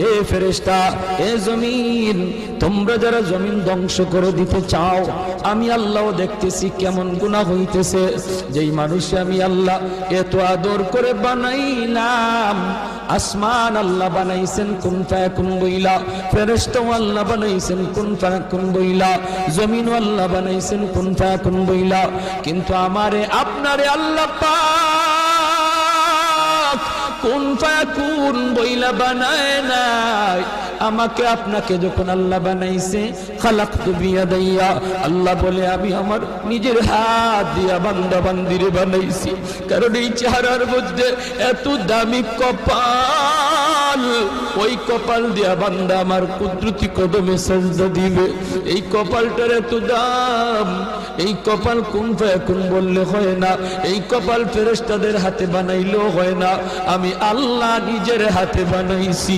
এ ফেরেশতা, এ জমিন, তোমরা যারা জমিন ধ্বংস করে দিতে চাও, আমি আল্লাহও দেখতেছি কেমন গুনাহ হইতেছে। যেই মানুষ আমি আল্লাহ এত আদর করে বানাইলাম, আসমান আল্লাহ বানাইছেন কুন ফায়াকুন বইলা, ফেরেশতা আল্লাহ বানাইছেন কুন ফায়াকুন বইলা, জমিন আল্লাহ বানাইছেন কুন ফায়াকুন বইলা, কিন্তু আমারে আপনারে আল্লাহ পাক কুন ফায়াকুন বইলা বানায় নাই। আমাকে আপনাকে যখন আল্লাহ বানাইছে, খালাকতু বিয়াদাইয়া, আল্লাহ বলে আমি আমার নিজের হাত দিয়া বান্দা বান্দিরে বানাইছি। কারণ এই চেহারার মধ্যে এত দামি কপাল, ওই কপাল দিয়া বান্দা আমার কুদরতি কদমে সাজদা দিবে। এই কপালটার এত দাম, এই কপাল কুন ফায়াকুন বললে হয় না, এই কপাল ফেরেশতাদের হাতে বানাইলেও হয় না, আমি আল্লাহ নিজের হাতে বানাইছি।